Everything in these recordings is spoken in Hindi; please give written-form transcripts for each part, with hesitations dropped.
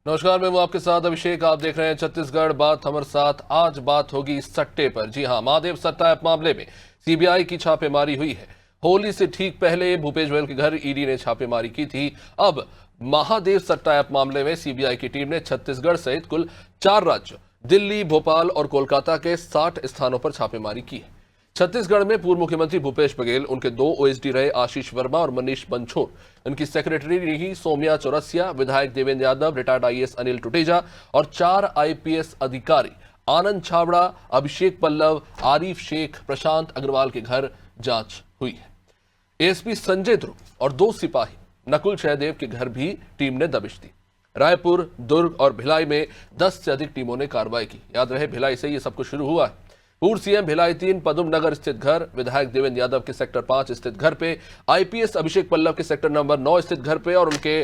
नमस्कार, मैं हूं आपके साथ अभिषेक। आप देख रहे हैं छत्तीसगढ़ बात हमारे साथ। आज बात होगी सट्टे पर। जी हां, महादेव सट्टा ऐप मामले में सीबीआई की छापेमारी हुई है। होली से ठीक पहले भूपेश बघेल के घर ईडी ने छापेमारी की थी। अब महादेव सट्टा ऐप मामले में सीबीआई की टीम ने छत्तीसगढ़ सहित कुल 4 राज्यों दिल्ली, भोपाल और कोलकाता के 60 स्थानों पर छापेमारी की है। छत्तीसगढ़ में पूर्व मुख्यमंत्री भूपेश बघेल, उनके 2 ओएसडी रहे आशीष वर्मा और मनीष बंछोर, उनकी सेक्रेटरी रही सौम्या चौरसिया, विधायक देवेंद्र यादव, रिटायर्ड आईएएस अनिल टुटेजा और 4 आईपीएस अधिकारी आनंद छाबड़ा, अभिषेक पल्लव, आरिफ शेख, प्रशांत अग्रवाल के घर जांच हुई है। एएसपी संजय ध्रुव और 2 सिपाही नकुल सहदेव के घर भी टीम ने दबिश दी। रायपुर, दुर्ग और भिलाई में 10 से अधिक टीमों ने कार्रवाई की। याद रहे, भिलाई से ये सब कुछ शुरू हुआ है। पूर्व सीएम भिलाई 3 पदम नगर स्थित घर, विधायक देवेंद्र यादव के सेक्टर 5 स्थित घर पे, आईपीएस अभिषेक पल्लव के सेक्टर नंबर 9 स्थित घर पे और उनके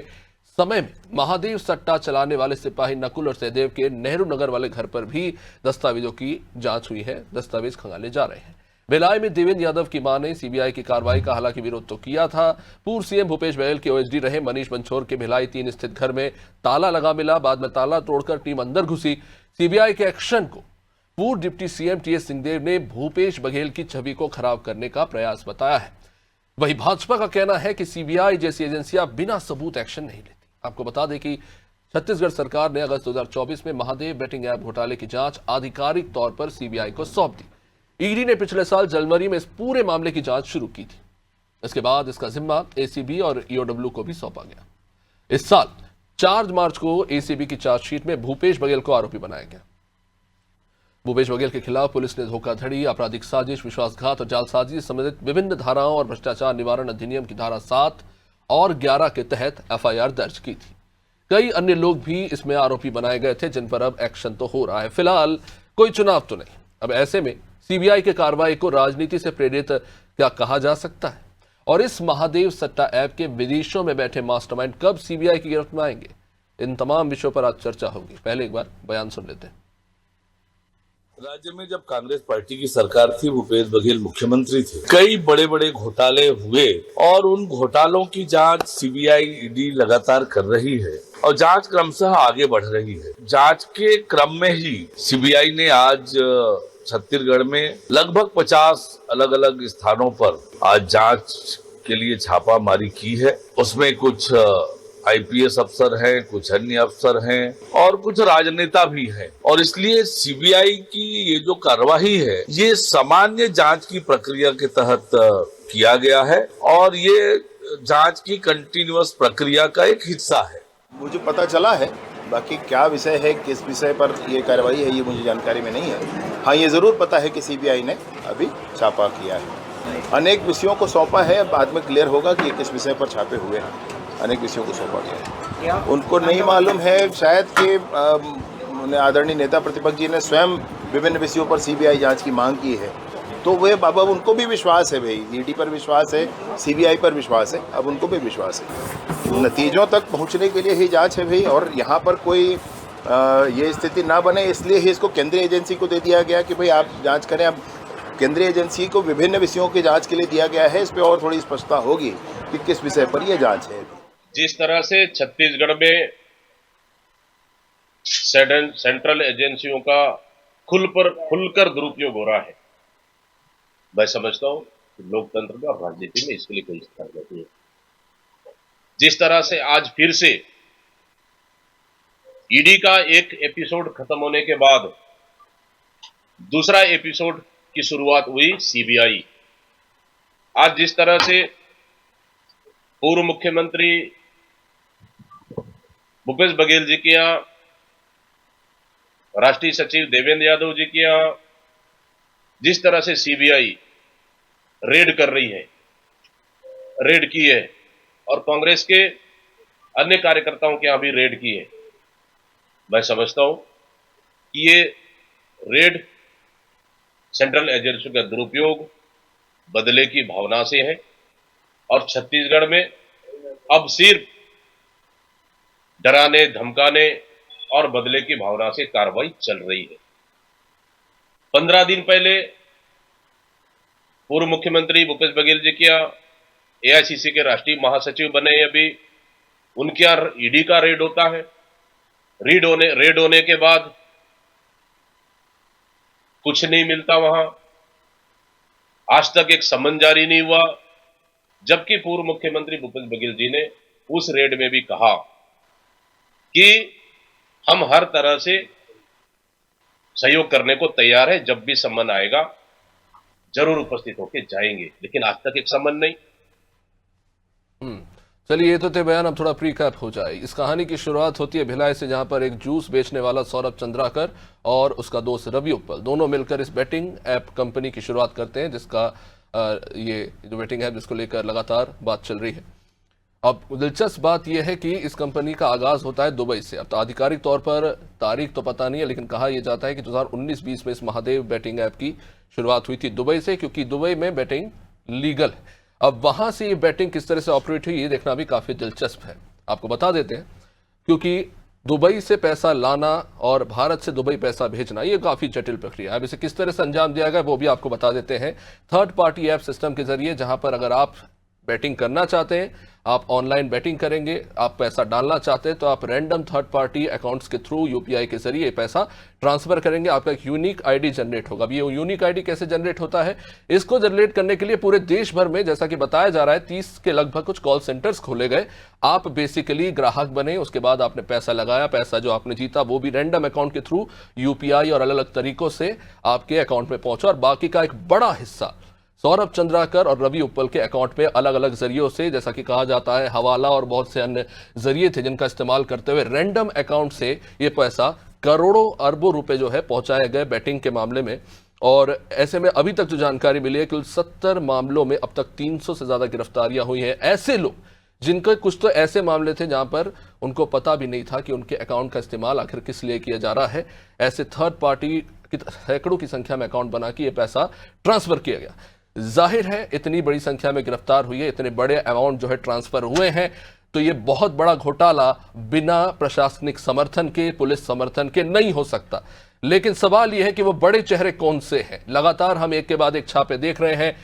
समय में महादेव सट्टा चलाने वाले सिपाही नकुल और सहदेव के नेहरू नगर वाले घर पर भी दस्तावेजों की जांच हुई है। दस्तावेज खंगाले जा रहे हैं। भिलाई में देवेंद्र यादव की मां ने सीबीआई की कार्रवाई का हालांकि विरोध तो किया था। पूर्व सीएम भूपेश बघेल के ओएसडी रहे मनीष बंछोर के भिलाई 3 स्थित घर में ताला लगा मिला। बाद में ताला तोड़कर टीम अंदर घुसी। सीबीआई के एक्शन को पूर्व डिप्टी सीएम टीएस सिंहदेव ने भूपेश बघेल की छवि को खराब करने का प्रयास बताया है। वहीं भाजपा का कहना है कि सीबीआई जैसी एजेंसियां बिना सबूत एक्शन नहीं लेती। आपको बता दें कि छत्तीसगढ़ सरकार ने अगस्त 2024 में महादेव बेटिंग ऐप घोटाले की जांच आधिकारिक तौर पर सीबीआई को सौंप दी। ईडी ने पिछले साल जनवरी में इस पूरे मामले की जांच शुरू की थी। इसके बाद इसका जिम्मा एसीबी और ईओडब्ल्यू को भी सौंपा गया। इस साल 4 मार्च को एसीबी की चार्जशीट में भूपेश बघेल को आरोपी बनाया गया। भूपेश बघेल के खिलाफ पुलिस ने धोखाधड़ी, आपराधिक साजिश, विश्वासघात और जालसाजी समेत विभिन्न धाराओं और भ्रष्टाचार निवारण अधिनियम की धारा 7 और 11 के तहत एफआईआर दर्ज की थी। कई अन्य लोग भी इसमें आरोपी बनाए गए थे, जिन पर अब एक्शन तो हो रहा है। फिलहाल कोई चुनाव तो नहीं। अब ऐसे में सीबीआई के कार्रवाई को राजनीति से प्रेरित क्या कहा जा सकता है? और इस महादेव सट्टा ऐप के विदेशों में बैठे मास्टरमाइंड कब सीबीआई की गिरफ्त में आएंगे? इन तमाम विषयों पर आज चर्चा होगी। पहले एक बार बयान सुन लेते हैं। राज्य में जब कांग्रेस पार्टी की सरकार थी, भूपेश बघेल मुख्यमंत्री थे, कई बड़े बड़े घोटाले हुए और उन घोटालों की जांच सीबीआई ईडी लगातार कर रही है और जांच क्रमशः आगे बढ़ रही है। जांच के क्रम में ही सीबीआई ने आज छत्तीसगढ़ में लगभग 50 अलग अलग स्थानों पर आज जांच के लिए छापामारी की है। उसमें कुछ आईपीएस अफसर हैं, कुछ अन्य अफसर हैं और कुछ राजनेता भी हैं। और इसलिए सीबीआई की ये जो कार्रवाई है, ये सामान्य जांच की प्रक्रिया के तहत किया गया है और ये जांच की कंटिन्यूअस प्रक्रिया का एक हिस्सा है। मुझे पता चला है, बाकी क्या विषय है, किस विषय पर ये कार्रवाई है, ये मुझे जानकारी में नहीं है। हाँ, ये जरूर पता है कि सीबीआई ने अभी छापा किया है। अनेक विषयों को सौंपा है, बाद में क्लियर होगा कि किस विषय पर छापे हुए हैं। अनेक विषयों को सौंपा गया है। उनको नहीं मालूम है शायद कि आदरणीय नेता प्रतिपक्ष जी ने स्वयं विभिन्न विषयों पर सीबीआई जांच की मांग की है, तो वे बाबा उनको भी विश्वास है, भाई ईडी पर विश्वास है, सीबीआई पर विश्वास है, अब उनको भी विश्वास है। नतीजों तक पहुंचने के लिए ही जांच है भाई। और यहाँ पर कोई ये स्थिति ना बने, इसलिए ही इसको केंद्रीय एजेंसी को दे दिया गया कि भाई आप जांच करें। अब केंद्रीय एजेंसी को विभिन्न विषयों की जांच के लिए दिया गया है। इस पर और थोड़ी स्पष्टता होगी कि किस विषय पर यह जांच है। जिस तरह से छत्तीसगढ़ में सेंट्रल एजेंसियों का खुलकर दुरुपयोग हो रहा है, मैं समझता हूं कि लोकतंत्र में और राजनीति में इसके लिए कोई स्थान नहीं है। जिस तरह से आज फिर से ईडी का एक एपिसोड खत्म होने के बाद दूसरा एपिसोड की शुरुआत हुई सीबीआई। आज जिस तरह से पूर्व मुख्यमंत्री भूपेश बघेल जी के यहां, राष्ट्रीय सचिव देवेंद्र यादव जी के यहां जिस तरह से सीबीआई रेड कर रही है, रेड की है और कांग्रेस के अन्य कार्यकर्ताओं के यहां भी रेड की है, मैं समझता हूं कि ये रेड सेंट्रल एजेंसी का दुरुपयोग, बदले की भावना से है और छत्तीसगढ़ में अब सिर्फ डराने, धमकाने और बदले की भावना से कार्रवाई चल रही है। 15 दिन पहले पूर्व मुख्यमंत्री भूपेश बघेल जी के यहाँ एआईसीसी के राष्ट्रीय महासचिव बने, अभी उनके यहाँ ईडी का रेड होता है। रेड होने के बाद कुछ नहीं मिलता वहां, आज तक एक समन जारी नहीं हुआ, जबकि पूर्व मुख्यमंत्री भूपेश बघेल जी ने उस रेड में भी कहा कि हम हर तरह से सहयोग करने को तैयार है, जब भी सम्मन आएगा जरूर उपस्थित होकर जाएंगे, लेकिन आज तक एक सम्मन नहीं। चलिए, ये तो थे बयान। अब थोड़ा प्री कैप हो जाए। इस कहानी की शुरुआत होती है भिलाई से, जहां पर एक जूस बेचने वाला सौरभ चंद्राकर और उसका दोस्त रवि उपल दोनों मिलकर इस बेटिंग ऐप कंपनी की शुरुआत करते हैं, जिसका ये जो बेटिंग ऐप जिसको लेकर लगातार बात चल रही है। अब दिलचस्प बात यह है कि इस कंपनी का आगाज होता है दुबई से। अब तो आधिकारिक तौर पर तारीख तो पता नहीं है, लेकिन कहा यह जाता है कि 2019-20 में इस महादेव बेटिंग ऐप की शुरुआत हुई थी दुबई से, क्योंकि दुबई में बेटिंग लीगल है। अब वहां से ये बेटिंग किस तरह से ऑपरेट हुई, ये देखना भी काफी दिलचस्प है। आपको बता देते हैं, क्योंकि दुबई से पैसा लाना और भारत से दुबई पैसा भेजना ये काफी जटिल प्रक्रिया है। अब इसे किस तरह से अंजाम दिया गया वो भी आपको बता देते हैं। थर्ड पार्टी ऐप सिस्टम के जरिए, जहां पर अगर आप बैटिंग करना चाहते हैं, आप ऑनलाइन बैटिंग करेंगे, आप पैसा डालना चाहते हैं, तो आप रैंडम थर्ड पार्टी अकाउंट्स के थ्रू यूपीआई के जरिए पैसा ट्रांसफर करेंगे। आपका एक यूनिक आईडी जनरेट होगा। अब ये यूनिक आईडी कैसे जनरेट होता है, इसको जनरेट करने के लिए पूरे देश भर में, जैसा कि बताया जा रहा है, 30 के लगभग कुछ कॉल सेंटर्स खोले गए। आप बेसिकली ग्राहक बने, उसके बाद आपने पैसा लगाया, पैसा जो आपने जीता वो भी रैंडम अकाउंट के थ्रू यूपीआई और अलग अलग तरीकों से आपके अकाउंट में पहुंचा, और बाकी का एक बड़ा हिस्सा सौरभ चंद्राकर और रवि उपल के अकाउंट में अलग अलग जरियों से, जैसा कि कहा जाता है हवाला और बहुत से अन्य जरिए थे जिनका इस्तेमाल करते हुए रैंडम अकाउंट से ये पैसा करोड़ों अरबों रुपए जो है पहुंचाए गए बैटिंग के मामले में। और ऐसे में अभी तक जो जानकारी मिली है, कुल 70 मामलों में अब तक 300 से ज्यादा गिरफ्तारियां हुई हैं। ऐसे लोग जिनके कुछ तो ऐसे मामले थे जहां पर उनको पता भी नहीं था कि उनके अकाउंट का इस्तेमाल आखिर किस लिए किया जा रहा है। ऐसे थर्ड पार्टी सैकड़ों की संख्या में अकाउंट बना के ये पैसा ट्रांसफर किया गया। जाहिर है इतनी बड़ी संख्या में गिरफ्तार हुई है, इतने बड़े अमाउंट जो है ट्रांसफर हुए हैं, तो ये बहुत बड़ा घोटाला बिना प्रशासनिक समर्थन के, पुलिस समर्थन के नहीं हो सकता। लेकिन सवाल यह है कि वो बड़े चेहरे कौन से हैं। लगातार हम एक के बाद एक छापे देख रहे हैं।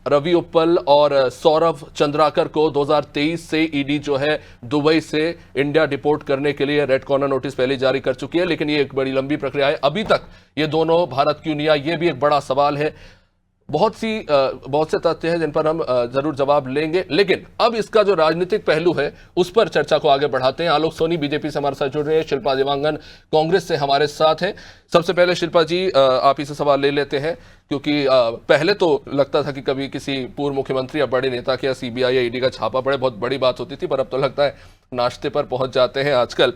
रवि उपल और सौरभ चंद्राकर को 2023 से ईडी जो है दुबई से इंडिया डिपोर्ट करने के लिए रेड कॉर्नर नोटिस पहले जारी कर चुकी है, लेकिन ये एक बड़ी लंबी प्रक्रिया है। अभी तक ये दोनों भारत क्यों नहीं आए, ये भी एक बड़ा सवाल है। बहुत से तथ्य हैं जिन पर हम जरूर जवाब लेंगे, लेकिन अब इसका जो राजनीतिक पहलू है उस पर चर्चा को आगे बढ़ाते हैं। आलोक सोनी बीजेपी से हमारे साथ जुड़ रहे हैं, शिल्पा देवांगन कांग्रेस से हमारे साथ हैं। सबसे पहले शिल्पा जी, आप ही से सवाल ले लेते हैं, क्योंकि पहले तो लगता था कि कभी किसी पूर्व मुख्यमंत्री या बड़े नेता के या सीबीआई या ईडी का छापा पड़े, बहुत बड़ी बात होती थी, पर अब तो लगता है नाश्ते पर पहुंच जाते हैं आजकल।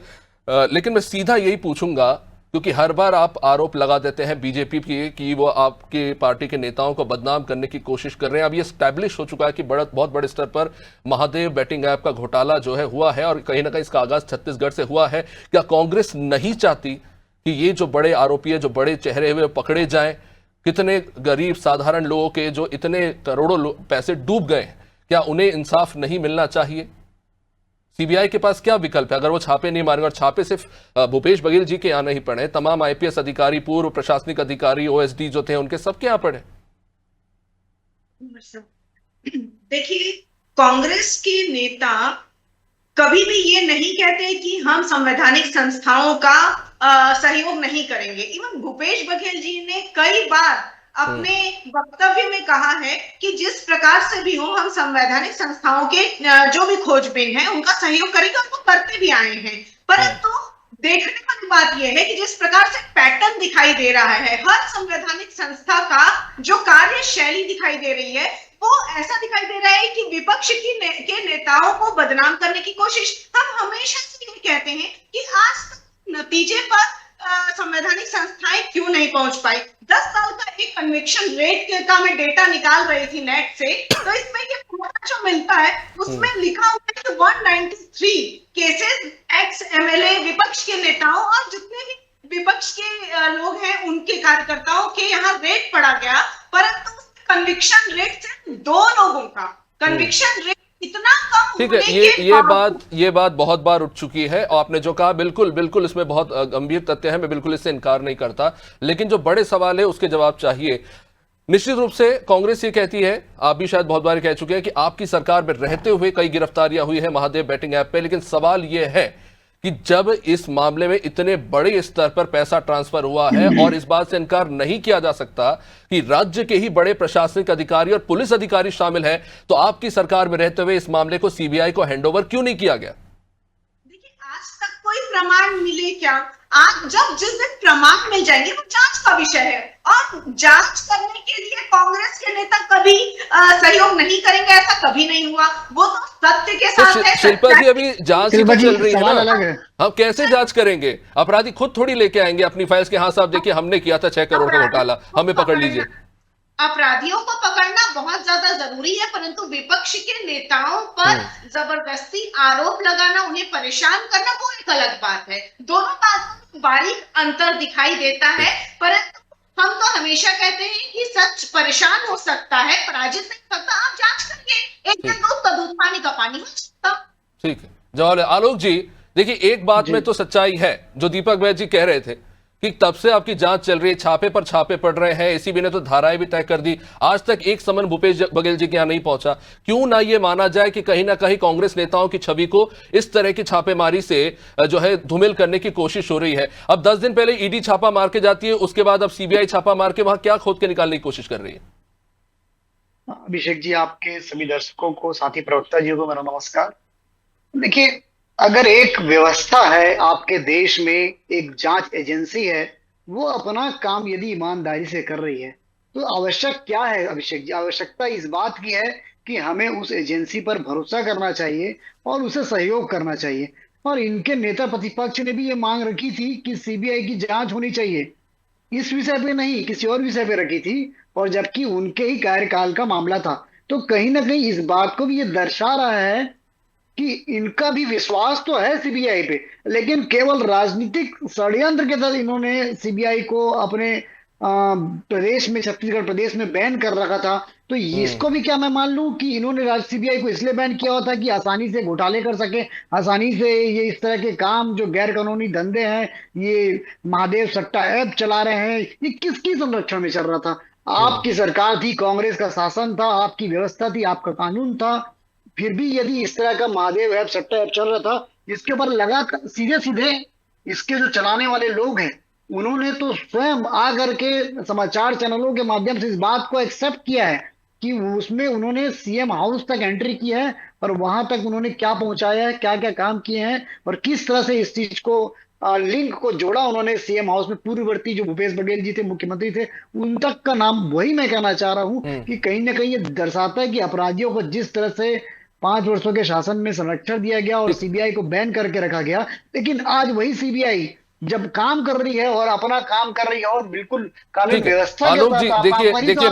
लेकिन मैं सीधा यही पूछूंगा, क्योंकि हर बार आप आरोप लगा देते हैं बीजेपी की कि वो आपके पार्टी के नेताओं को बदनाम करने की कोशिश कर रहे हैं। अब ये स्टैब्लिश हो चुका है कि बहुत बड़े स्तर पर महादेव बैटिंग ऐप का घोटाला जो है हुआ है, और कहीं ना कहीं इसका आगाज छत्तीसगढ़ से हुआ है। क्या कांग्रेस नहीं चाहती कि ये जो बड़े आरोपी है, जो बड़े चेहरे हुए पकड़े जाएं? कितने गरीब साधारण लोगों के जो इतने करोड़ों पैसे डूब गए हैं, क्या उन्हें इंसाफ नहीं मिलना चाहिए? सीबीआई के पास क्या विकल्प है अगर वो छापे नहीं मारेंगे? और छापे सिर्फ भूपेश बघेल जी के यहाँ नहीं पड़े, तमाम आईपीएस अधिकारी, पूर्व प्रशासनिक अधिकारी, ओएसडी जो थे उनके सबके यहाँ पड़े। देखिए, कांग्रेस के नेता कभी भी ये नहीं कहते कि हम संवैधानिक संस्थाओं का सहयोग नहीं करेंगे। इवन भूपेश बघेल जी ने कई बार अपने वक्तव्य में कहा है कि जिस प्रकार से भी हो हम संवैधानिक संस्थाओं के जो भी खोजबीन है उनका सहयोग करेंगे, और वो करते भी आए हैं। परंतु देखने वाली बात यह है कि जिस प्रकार से पैटर्न दिखाई दे रहा है, हर संवैधानिक संस्था का जो कार्यशैली दिखाई दे रही है, वो ऐसा दिखाई दे रहा है कि विपक्ष के नेताओं को बदनाम करने की कोशिश। हम हमेशा से ये कहते हैं कि आज तक नतीजे पर संवैधानिक संस्थाएं क्यों नहीं पहुंच पाई। 10 साल का एक कन्विक्शन रेट का मैं डेटा निकाल रही थी नेट से, तो इसमें ये पूरा जो मिलता है उसमें लिखा हुआ है कि 193 केसेस एक्स एमएलए, विपक्ष के नेताओं और जितने भी विपक्ष के लोग हैं उनके कार्यकर्ताओं के यहाँ रेट पड़ा गया। परंतु कन्विक्शन रेट सिर्फ 2 लोगों का, कन्विक्शन रेट इतना कम। ठीक है, ये बात बहुत बार उठ चुकी है। और आपने जो कहा बिल्कुल इसमें बहुत गंभीर तथ्य है, मैं बिल्कुल इससे इनकार नहीं करता, लेकिन जो बड़े सवाल है उसके जवाब चाहिए। निश्चित रूप से कांग्रेस ये कहती है, आप भी शायद बहुत बार कह चुके हैं, कि आपकी सरकार में रहते हुए कई गिरफ्तारियां हुई है महादेव बैटिंग ऐप पे, लेकिन सवाल यह है कि जब इस मामले में इतने बड़े स्तर पर पैसा ट्रांसफर हुआ है और इस बात से इनकार नहीं किया जा सकता कि राज्य के ही बड़े प्रशासनिक अधिकारी और पुलिस अधिकारी शामिल हैं, तो आपकी सरकार में रहते हुए इस मामले को सीबीआई को हैंडओवर क्यों नहीं किया गया? देखिए, आज तक कोई प्रमाण मिले क्या? आज जिस दिन प्रमाण मिल जाएंगे वो जांच का विषय है, और जांच करने के लिए कांग्रेस के नेता कभी सहयोग नहीं करेंगे, ऐसा कभी नहीं हुआ। वो तो सत्य के साथ है। शिल्पा जी, अभी जांच ही तो चल रही है ना, अलग है। हम कैसे जांच करेंगे? अपराधी खुद थोड़ी लेके आएंगे अपनी फाइल्स के, हाँ साहब देखिए हमने किया था 6 करोड़ का घोटाला, हमें पकड़ लीजिए। अपराधियों को पकड़ना बहुत ज्यादा जरूरी है, परंतु विपक्ष के नेताओं पर जबरदस्ती आरोप लगाना, उन्हें परेशान करना, वो एक अलग बात है। दोनों बातों में बारीक अंतर दिखाई देता है, परंतु हम तो हमेशा कहते हैं कि सच परेशान हो सकता है, पराजित नहीं सकता। आप जांच करिए, एक दिन दूध का दूध, पानी का पानी हो सकता। ठीक है जवाहर आलोक जी, देखिए एक बात में तो सच्चाई है जो दीपक वैद्य जी कह रहे थे कि तब से आपकी जांच चल रही है, छापे पर छापे पड़ रहे हैं, एसीबी ने तो धाराएं भी तय कर दी, आज तक एक समन भूपेश बघेल जी के यहां नहीं पहुंचा। क्यों ना ये माना जाए कि कहीं ना कहीं कांग्रेस नेताओं की छवि को इस तरह की छापेमारी से जो है धूमिल करने की कोशिश हो रही है? अब 10 दिन पहले ईडी छापा मार के जाती है, उसके बाद अब सीबीआई छापा मार के वहां क्या खोद के निकालने की कोशिश कर रही है? अभिषेक जी, आपके सभी दर्शकों को, साथी प्रवक्ता जी को मेरा नमस्कार। देखिए, अगर एक व्यवस्था है आपके देश में, एक जांच एजेंसी है, वो अपना काम यदि ईमानदारी से कर रही है, तो आवश्यक क्या है अभिषेक जी? आवश्यकता इस बात की है कि हमें उस एजेंसी पर भरोसा करना चाहिए और उसे सहयोग करना चाहिए। और इनके नेता प्रतिपक्ष ने भी ये मांग रखी थी कि सीबीआई की जांच होनी चाहिए, इस विषय पे नहीं, किसी और विषय पे रखी थी, और जबकि उनके ही कार्यकाल का मामला था। तो कहीं ना कहीं इस बात को भी ये दर्शा रहा है कि इनका भी विश्वास तो है सीबीआई पे, लेकिन केवल राजनीतिक षड्यंत्र के तहत इन्होंने सीबीआई को अपने प्रदेश में, छत्तीसगढ़ प्रदेश में बैन कर रखा था। तो इसको भी क्या मैं मान लूं कि इन्होंने सीबीआई को इसलिए बैन किया हुआ था कि आसानी से घोटाले कर सके, आसानी से ये इस तरह के काम जो गैर कानूनी धंधे हैं, ये महादेव सट्टा ऐप चला रहे हैं, ये किसकी संरक्षण में चल रहा था? आपकी सरकार थी, कांग्रेस का शासन था, आपकी व्यवस्था थी, आपका कानून था, फिर भी यदि इस तरह का महादेव ऐप, सट्टा ऐप चल रहा था, इसके ऊपर लगातार सीधे सीधे इसके जो चलाने वाले लोग हैं, उन्होंने तो स्वयं आकर के समाचार चैनलों के माध्यम से इस बात को एक्सेप्ट किया है कि उसमें उन्होंने सीएम हाउस तक एंट्री की है, और वहां तक उन्होंने क्या पहुंचाया है, क्या क्या काम किए हैं, और किस तरह से इस चीज को लिंक को जोड़ा उन्होंने सीएम हाउस में। पूर्ववर्ती जो भूपेश बघेल जी थे, मुख्यमंत्री थे, उन तक का नाम, वही मैं कहना चाह रहा हूं कि कहीं ना कहीं ये दर्शाता है कि अपराधियों को जिस तरह से 5 वर्षों के शासन में संरक्षण दिया गया और सीबीआई को बैन करके रखा गया, लेकिन आज वही सीबीआई जब काम कर रही है और अपना काम कर रही है और बिल्कुल कानून व्यवस्था के आलोक जी, साथ देखिए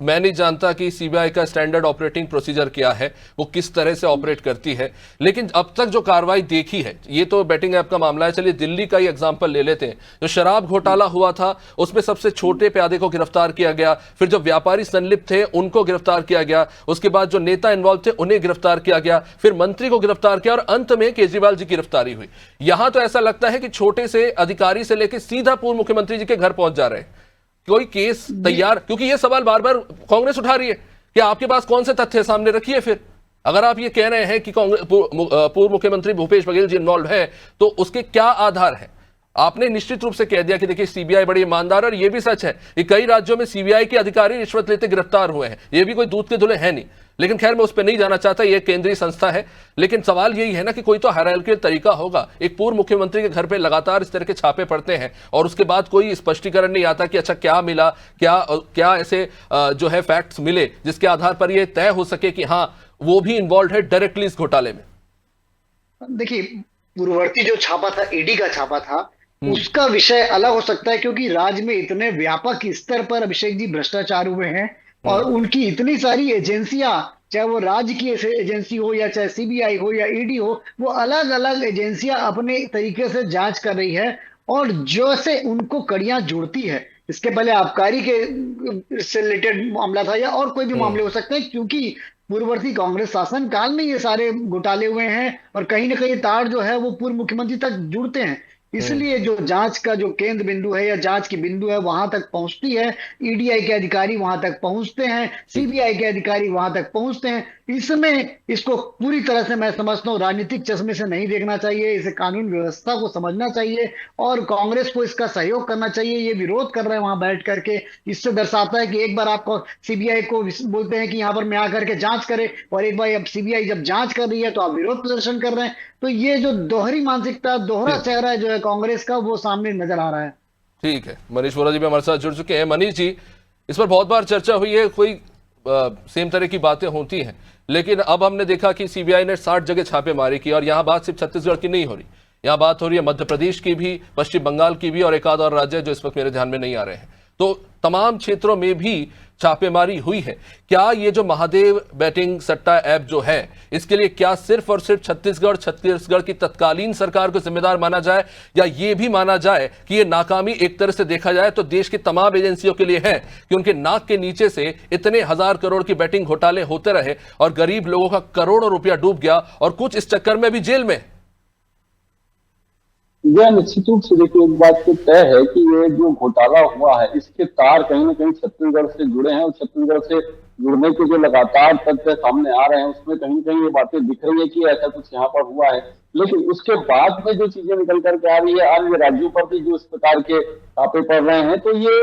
मैं नहीं जानता कि सीबीआई का स्टैंडर्ड ऑपरेटिंग प्रोसीजर क्या है, वो किस तरह से ऑपरेट करती है, लेकिन अब तक जो कार्रवाई देखी है, ये तो बैटिंग ऐप का मामला है। चलिए दिल्ली का ही एग्जांपल ले लेते हैं। जो शराब घोटाला हुआ था उसमें सबसे छोटे प्यादे को गिरफ्तार किया गया, फिर जो व्यापारी संलिप्त थे उनको गिरफ्तार किया गया, उसके बाद जो नेता इन्वॉल्व थे उन्हें गिरफ्तार किया गया, फिर मंत्री को गिरफ्तार किया, और अंत में केजरीवाल जी की गिरफ्तारी हुई। यहां तो ऐसा लगता है कि छोटे से अधिकारी से लेकर सीधा पूर्व मुख्यमंत्री जी के घर पहुंच जा रहे हैं। कोई केस तैयार, क्योंकि ये सवाल बार बार कांग्रेस उठा रही है कि आपके पास कौन से तथ्य सामने रखिए। फिर अगर आप ये कह रहे हैं कि पूर्व मुख्यमंत्री भूपेश बघेल जी इन्वॉल्व है, तो उसके क्या आधार है? आपने निश्चित रूप से कह दिया कि देखिए सीबीआई बड़ी ईमानदार, और ये भी सच है कि कई राज्यों में सीबीआई के अधिकारी रिश्वत लेते गिरफ्तार हुए हैं, ये भी कोई दूध के धुले है नहीं। लेकिन खैर मैं उस पर नहीं जाना चाहता, ये केंद्रीय संस्था है। लेकिन सवाल यही है ना कि कोई तो हायरार्किकल तरीका होगा। एक पूर्व मुख्यमंत्री के घर पे लगातार इस तरह के छापे पड़ते हैं और उसके बाद कोई स्पष्टीकरण नहीं आता कि अच्छा क्या मिला, क्या ऐसे जो है फैक्ट्स मिले जिसके आधार पर यह तय हो सके कि हाँ वो भी इन्वॉल्व है डायरेक्टली इस घोटाले में। देखिए, पूर्ववर्ती जो छापा था, ईडी का छापा था, उसका विषय अलग हो सकता है, क्योंकि राज्य में इतने व्यापक स्तर पर अभिषेक जी भ्रष्टाचार हुए हैं और उनकी इतनी सारी एजेंसियां, चाहे वो राज्य की एजेंसी हो या चाहे सीबीआई हो या ईडी हो, वो अलग अलग एजेंसियां अपने तरीके से जांच कर रही है और जो से उनको कड़ियां जुड़ती है। इसके पहले आबकारी के से रिलेटेड मामला था या और कोई भी मामले हो सकते हैं, क्योंकि पूर्ववर्ती कांग्रेस शासन काल में ये सारे घोटाले हुए हैं और कहीं ना कहीं तार जो है वो पूर्व मुख्यमंत्री तक जुड़ते हैं। इसलिए जो जांच का जो केंद्र बिंदु है या जांच की बिंदु है वहां तक पहुंचती है, ईडीआई के अधिकारी वहां तक पहुंचते हैं, सीबीआई के अधिकारी वहां तक पहुंचते हैं। इसमें इसको पूरी तरह से मैं समझता हूँ राजनीतिक चश्मे से नहीं देखना चाहिए, इसे कानून व्यवस्था को समझना चाहिए और कांग्रेस को इसका सहयोग करना चाहिए। ये विरोध कर रहे हैं वहां बैठ करके, इससे दर्शाता है कि एक बार आपको सीबीआई को बोलते हैं कि यहाँ पर मैं आकर के जांच करे, और एक बार अब सीबीआई जब जांच कर रही है तो आप विरोध प्रदर्शन कर रहे हैं। तो ये जो दोहरी मानसिकता, दोहरा चेहरा जो है कांग्रेस का, वो सामने नजर आ रहा है। ठीक है, मनीष वोरा जी भी हमारे साथ जुड़ चुके हैं। मनीष जी, इस पर बहुत बार चर्चा हुई है, कोई सेम तरह की बातें होती हैं, लेकिन अब हमने देखा कि सीबीआई ने 60 जगह छापेमारी की और यहां बात सिर्फ छत्तीसगढ़ की नहीं हो रही, यहां बात हो रही है मध्य प्रदेश की भी, पश्चिम बंगाल की भी और एक आध और राज्य जो इस वक्त मेरे ध्यान में नहीं आ रहे हैं। तो तमाम क्षेत्रों में भी छापेमारी हुई है। क्या ये जो महादेव बैटिंग सट्टा ऐप जो है, इसके लिए क्या सिर्फ और सिर्फ छत्तीसगढ़ की तत्कालीन सरकार को जिम्मेदार माना जाए, या ये भी माना जाए कि ये नाकामी एक तरह से देखा जाए तो देश की तमाम एजेंसियों के लिए है कि उनके नाक के नीचे से इतने हजार करोड़ की बैटिंग घोटाले होते रहे और गरीब लोगों का करोड़ों रुपया डूब गया और कुछ इस चक्कर में भी जेल में। यह निश्चित रूप से देखिए एक बात तो तय है कि ये जो घोटाला हुआ है इसके तार कहीं ना कहीं छत्तीसगढ़ से जुड़े हैं, और छत्तीसगढ़ से जुड़ने के जो लगातार तथ्य सामने आ रहे हैं उसमें कहीं ना कहीं ये बातें दिख रही है कि ऐसा कुछ यहाँ पर हुआ है। लेकिन उसके बाद में जो चीजें निकल करके आ रही है, अन्य राज्यों पर भी जो इस प्रकार के छापे पड़ रहे हैं, तो ये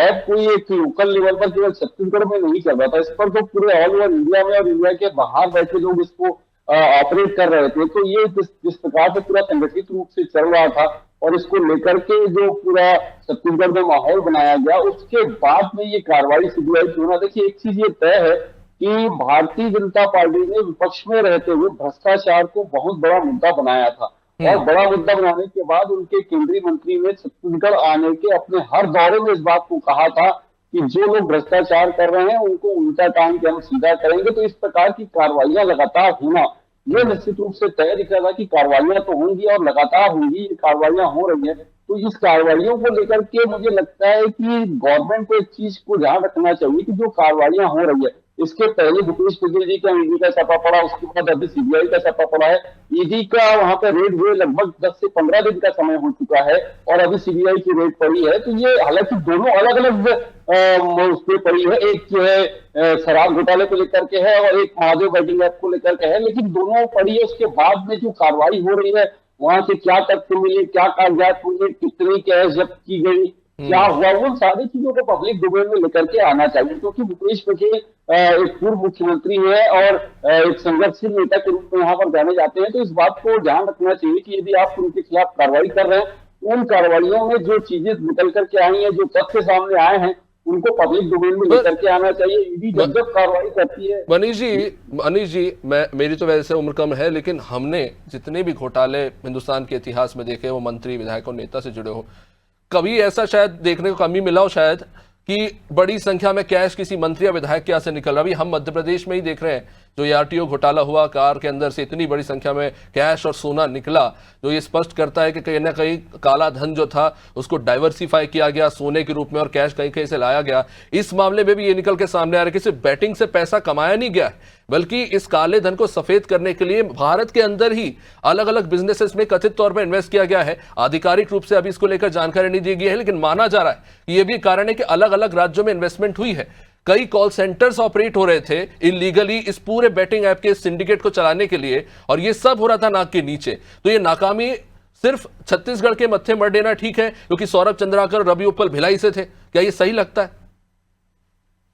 ऐप कोई एक लोकल लेवल पर केवल छत्तीसगढ़ में नहीं चल रहा था, इस पर तो पूरे ऑल ओवर इंडिया में और इंडिया के बाहर बैठे लोग इसको ऑपरेट कर रहे थे। तो ये जिस प्रकार से पूरा संगठित रूप से चल रहा था और इसको लेकर के जो पूरा छत्तीसगढ़ में माहौल बनाया गया, उसके बाद में ये कार्रवाई सीबीआई की होना। देखिए एक चीज ये तय है कि भारतीय जनता पार्टी ने विपक्ष में रहते हुए भ्रष्टाचार को बहुत बड़ा मुद्दा बनाया था, और बड़ा मुद्दा बनाने के बाद उनके केंद्रीय मंत्री ने छत्तीसगढ़ आने के अपने हर दौरे में इस बात को कहा था कि जो लोग भ्रष्टाचार कर रहे हैं उनको उल्टा टांग के हम सीधा करेंगे। तो इस प्रकार की कार्रवाइयां लगातार होना, यह निश्चित रूप से तय दिख रहा था कि कार्रवाइयां तो होंगी और लगातार होंगी, ये कार्रवाइयां हो रही है। तो इस कार्रवाइयों को लेकर के मुझे लगता है कि गवर्नमेंट को एक चीज को ध्यान रखना चाहिए कि जो कार्रवाइयां हो रही है, इसके पहले भूपेश बघेल जी का ईडी का छापा पड़ा, उसके बाद अभी सीबीआई का छापा पड़ा है। ईडी का वहां पर रेड हुए लगभग 10 से 15 दिन का समय हो चुका है और अभी सीबीआई की रेड पड़ी है। तो ये हालांकि दोनों अलग अलग उस पर पड़ी है, एक जो है शराब घोटाले को लेकर के है और एक महादेव बैटिंग ऐप को लेकर के है, लेकिन दोनों पड़ी है। उसके बाद में जो कार्रवाई हो रही है, वहां से क्या तथ्य मिले, क्या कागजात मिले, कितनी कैश जब्त की गई, क्या हुआ, वो सारी चीजों को पब्लिक डोमेन में लेकर के आना चाहिए। क्योंकि भूपेश बघेल एक पूर्व मुख्यमंत्री है और एक संघर्षशील नेता के रूप में यहाँ पर जाने जाते हैं। तो इस बात को ध्यान रखना चाहिए कि यदि आप उनके खिलाफ कार्रवाई कर रहे हैं, उन कार्रवाइयों में जो चीजें निकल करके आई हैं, जो तथ्य सामने आए हैं, उनको पब्लिक डोमेन में लेकर के आना चाहिए। ईडी जब कार्रवाई करती है। मनीष जी, मेरी तो वैसे उम्र कम है, लेकिन हमने जितने भी घोटाले हिंदुस्तान के इतिहास में देखे, वो मंत्री, विधायक और नेता से जुड़े हो, कभी ऐसा शायद देखने को कम ही मिला हो शायद कि बड़ी संख्या में कैश किसी मंत्री या विधायक के यहाँ से निकल रहा। अभी हम मध्य प्रदेश में ही देख रहे हैं, जो ये आरटीओ घोटाला हुआ, कार के अंदर से इतनी बड़ी संख्या में कैश और सोना निकला, जो ये स्पष्ट करता है कि कहीं ना कहीं काला धन जो था उसको डाइवर्सिफाई किया गया सोने के रूप में और कैश कहीं कहीं से लाया गया। इस मामले में भी ये निकल के सामने आ रहा है कि सिर्फ बैटिंग से पैसा कमाया नहीं गया है, बल्कि इस काले धन को सफेद करने के लिए भारत के अंदर ही अलग अलग बिजनेसेस में कथित तौर पर इन्वेस्ट किया गया है। आधिकारिक रूप से अभी इसको लेकर जानकारी नहीं दी गई है, लेकिन माना जा रहा है कि यह भी कारण है कि अलग अलग राज्यों में इन्वेस्टमेंट हुई है। कई कॉल सेंटर्स ऑपरेट हो रहे थे इलीगली इस पूरे बैटिंग ऐप के सिंडिकेट को चलाने के लिए, और ये सब हो रहा था नाक के नीचे। तो ये नाकामी सिर्फ छत्तीसगढ़ के मत्थे मर देना ठीक है क्योंकि सौरभ चंद्राकर और रवि उपल भिलाई से थे, क्या ये सही लगता है?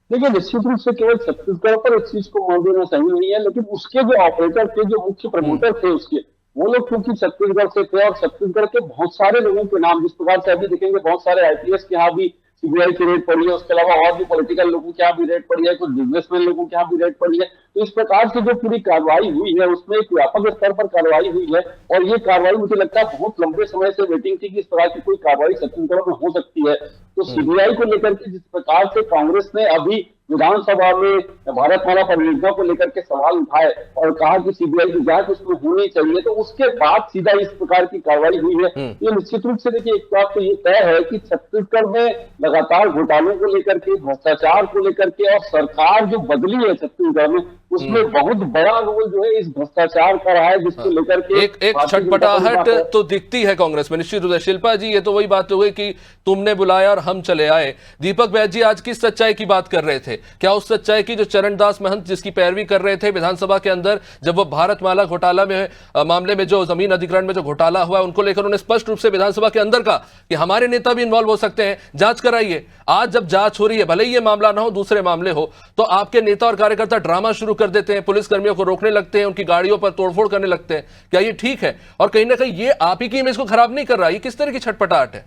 देखिए निश्चित रूप से केवल छत्तीसगढ़ पर इस चीज को मान देना सही नहीं है, लेकिन उसके जो ऑपरेटर थे, जो मुख्य प्रमोटर थे उसके, वो लोग क्योंकि छत्तीसगढ़ से थे और छत्तीसगढ़ के बहुत सारे लोगों के नाम, जिस प्रकार से अभी देखेंगे बहुत सारे आईपीएस के यहाँ भी सीबीआई की रेड पड़ी है, उसके अलावा और भी पॉलिटिकल लोगों के यहाँ भी रेड पड़ी है, कुछ बिजनेसमैन लोगों के यहाँ भी रेड पड़ी है। तो इस प्रकार से जो पूरी कार्रवाई हुई है उसमें एक व्यापक स्तर पर कार्रवाई हुई है, और ये कार्रवाई मुझे लगता है बहुत लंबे समय से वेटिंग थी कि इस प्रकार की कोई कार्रवाई छत्तीसगढ़ में हो सकती है। तो सीबीआई को लेकर के जिस प्रकार से कांग्रेस ने अभी विधानसभा में भारतमाला परियोजना को लेकर के सवाल उठाए और कहा कि सीबीआई की जांच उसमें होनी चाहिए, तो उसके बाद सीधा इस प्रकार की कार्रवाई हुई है। ये निश्चित रूप से देखिए एक बात तो ये तय है कि छत्तीसगढ़ में लगातार घोटालों को लेकर के, भ्रष्टाचार को लेकर के और सरकार जो बदली है छत्तीसगढ़ में, उसमें बहुत बड़ा रोल जो है इस भ्रष्टाचार का रहा है, जिसको लेकर के एक भारतीय जनता छटपटाहट पार्टी तो दिखती है कांग्रेस में निश्चित रूप से। शिल्पा जी, ये तो वही बात हो गई कि तुमने बुलाया और हम चले आए। दीपक बैज जी आज किस सच्चाई की बात कर रहे थे? क्या उस सच्चाई की जो चरणदास महंत जिसकी पैरवी कर रहे थे विधानसभा के अंदर, जब वो भारतमाला घोटाला में मामले में जो जमीन अधिग्रहण में जो घोटाला हुआ उनको लेकर उन्होंने स्पष्ट रूप से विधानसभा के अंदर कहा कि हमारे नेता भी इन्वॉल्व हो सकते हैं, जांच कराइए। आज जब जांच हो रही है, भले ही ये मामला ना हो, दूसरे मामले हो, तो आपके नेता और कार्यकर्ता ड्रामा शुरू कर देते हैं, पुलिस कर्मियों को रोकने लगते हैं, उनकी गाड़ियों पर तोड़फोड़ करने लगते हैं। क्या ये ठीक है? और कहीं ना कहीं ये आप ही की इमेज को खराब नहीं कर रहा? ये किस तरह की छटपटाहट है?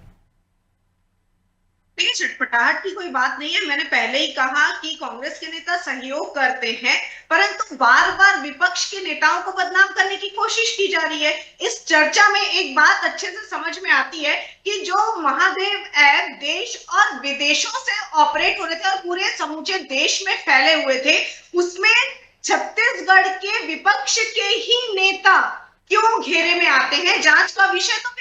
देखिए, छटपटाहट की कोई बात नहीं है। मैंने पहले ही कहा कि कांग्रेस के नेता सहयोग करते हैं, परंतु बार बार विपक्ष के नेताओं को बदनाम करने की कोशिश की जा रही है। इस चर्चा में एक बात अच्छे से समझ में आती है कि जो महादेव ऐप देश और विदेशों से ऑपरेट हो रहे थे और पूरे समूचे देश में फैले हुए थे, उसमें छत्तीसगढ़ के विपक्ष के ही नेता क्यों घेरे में आते हैं? जांच का विषय तो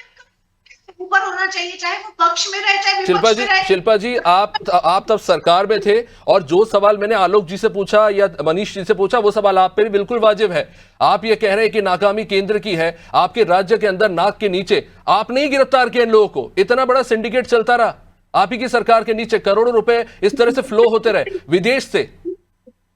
ऊपर होना चाहिए, चाहे वो पक्ष में रहे चाहे विपक्ष में रहे। शिल्पा जी, आप तब सरकार में थे और जो सवाल मैंने आलोक जी से पूछा या मनीष जी से पूछा, वो सवाल आप पे भी बिल्कुल वाजिब है। आप ये कह रहे हैं कि नाकामी केंद्र की है, आपके राज्य के अंदर नाक के नीचे आपने ही गिरफ्तार किया इन लोगों को। इतना बड़ा सिंडिकेट चलता रहा आप ही की सरकार के नीचे, करोड़ों रुपए इस तरह से फ्लो होते रहे विदेश से।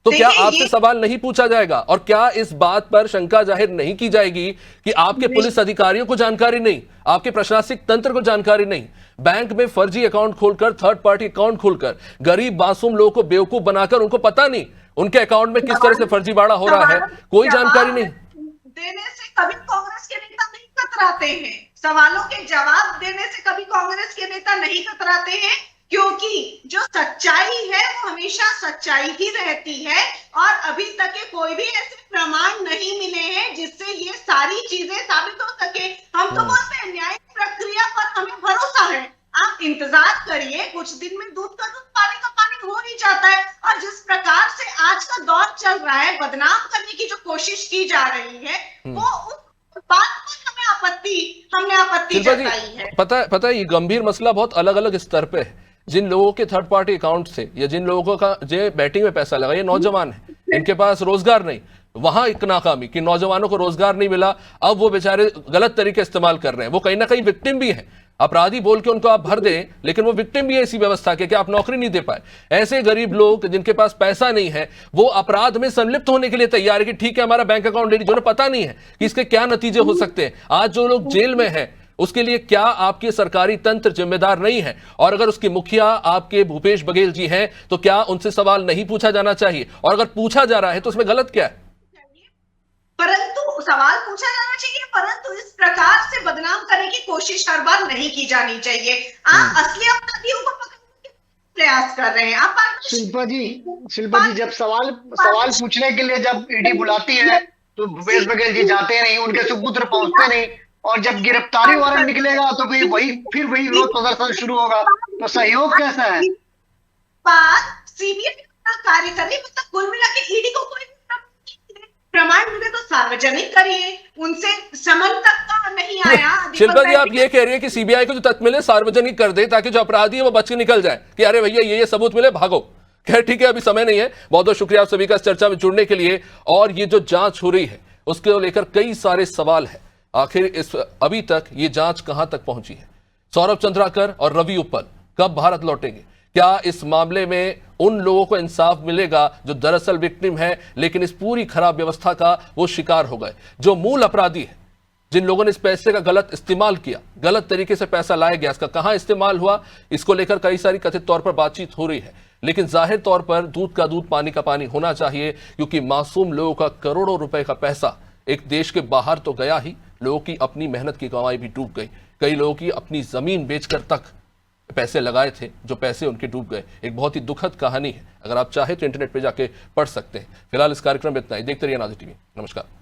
तो क्या आपसे सवाल नहीं पूछा जाएगा? और क्या इस बात पर शंका जाहिर नहीं की जाएगी कि आपके पुलिस अधिकारियों को जानकारी नहीं, आपके प्रशासनिक तंत्र को जानकारी नहीं, बैंक में फर्जी अकाउंट खोलकर, थर्ड पार्टी अकाउंट खोलकर, गरीब मासूम लोगों को बेवकूफ बनाकर, उनको पता नहीं उनके अकाउंट में किस तरह से फर्जीवाड़ा हो रहा है, कोई जानकारी नहीं देने से कभी कांग्रेस के नेता नहीं कतराते हैं। सवालों के जवाब देने से कभी कांग्रेस के नेता नहीं कतराते हैं, क्योंकि जो सच्चाई है वो हमेशा सच्चाई ही रहती है। और अभी तक के कोई भी ऐसे प्रमाण नहीं मिले हैं जिससे ये सारी चीजें साबित हो सके। हम तो बोलते हैं न्यायिक प्रक्रिया पर हमें भरोसा है, आप इंतजार करिए, कुछ दिन में दूध का दूध पानी का पानी हो ही जाता है। और जिस प्रकार से आज का दौर चल रहा है, बदनाम करने की जो कोशिश की जा रही है, वो उस बात पर हमने आपत्ति जताई है। पता है ये गंभीर मसला बहुत अलग अलग स्तर पे है। जिन लोगों के थर्ड पार्टी अकाउंट से या जिन लोगों का जो बैटिंग में पैसा लगा, ये नौजवान है, इनके पास रोजगार नहीं, वहां एक नाकामी कि नौजवानों को रोजगार नहीं मिला, अब वो बेचारे गलत तरीके इस्तेमाल कर रहे हैं। वो कहीं ना कहीं विक्टिम भी है, अपराधी बोल के उनको आप भर दें, लेकिन वो विक्टिम भी है इसी व्यवस्था के कि आप नौकरी नहीं दे पाए। ऐसे गरीब लोग जिनके पास पैसा नहीं है, वो अपराध में संलिप्त होने के लिए तैयार है कि ठीक है हमारा बैंक अकाउंट ले लीजिए, उन्हें पता नहीं है कि इसके क्या नतीजे हो सकते हैं। आज जो लोग जेल में हैं उसके लिए क्या आपके सरकारी तंत्र जिम्मेदार नहीं है? और अगर उसकी मुखिया आपके भूपेश बघेल जी हैं, तो क्या उनसे सवाल नहीं पूछा जाना चाहिए? और अगर पूछा जा रहा है तो उसमें गलत क्या है? परंतु सवाल पूछा जाना चाहिए, परंतु इस प्रकार से बदनाम करने की कोशिश हर बार नहीं की जानी चाहिए। आप असली अपराधियों को पकड़ने के प्रयास कर रहे हैं। आप शिल्पा जी जब सवाल पूछने के लिए जब ईडी बुलाती है तो भूपेश बघेल जी जाते नहीं, उनके सुपुत्र पहुंचते नहीं, और जब गिरफ्तारी वारंट निकलेगा तो फिर वही विरोध प्रदर्शन शुरू होगा। तो सहयोग कैसा है? बात सीबीआई का कार्य करने, मतलब कुल मिला के ईडी को कोई प्रमाण मिले तो सार्वजनिक करिए, उनसे समन तक का नहीं आया। शिल्पा जी, आप ये कह रही है कि सीबीआई को जो तथ्य मिले सार्वजनिक कर दे ताकि जो अपराधी है वो बच के निकल जाए कि अरे भैया ये सबूत मिले, भागो। खैर ठीक है, अभी समय नहीं है। बहुत बहुत शुक्रिया आप सभी का इस चर्चा में जुड़ने के लिए। और ये जो जांच हो रही है उसको लेकर कई सारे सवाल है, आखिर अभी तक ये जांच कहां तक पहुंची है? सौरभ चंद्राकर और रवि उप्पल कब भारत लौटेंगे? क्या इस मामले में उन लोगों को इंसाफ मिलेगा जो दरअसल विक्टिम है लेकिन इस पूरी खराब व्यवस्था का वो शिकार हो गए? जो मूल अपराधी है, जिन लोगों ने इस पैसे का गलत इस्तेमाल किया, गलत तरीके से पैसा लाया गया, इसका कहां इस्तेमाल हुआ, इसको लेकर कई सारी कथित तौर पर बातचीत हो रही है। लेकिन जाहिर तौर पर दूध का दूध पानी का पानी होना चाहिए, क्योंकि मासूम लोगों का करोड़ों रुपए का पैसा एक देश के बाहर तो गया ही, लोगों की अपनी मेहनत की कमाई भी डूब गई। कई लोगों की अपनी जमीन बेचकर तक पैसे लगाए थे, जो पैसे उनके डूब गए। एक बहुत ही दुखद कहानी है। अगर आप चाहे तो इंटरनेट पे जाके पढ़ सकते हैं। फिलहाल इस कार्यक्रम में इतना ही। देखते रहिए नाज़िर टीवी। नमस्कार।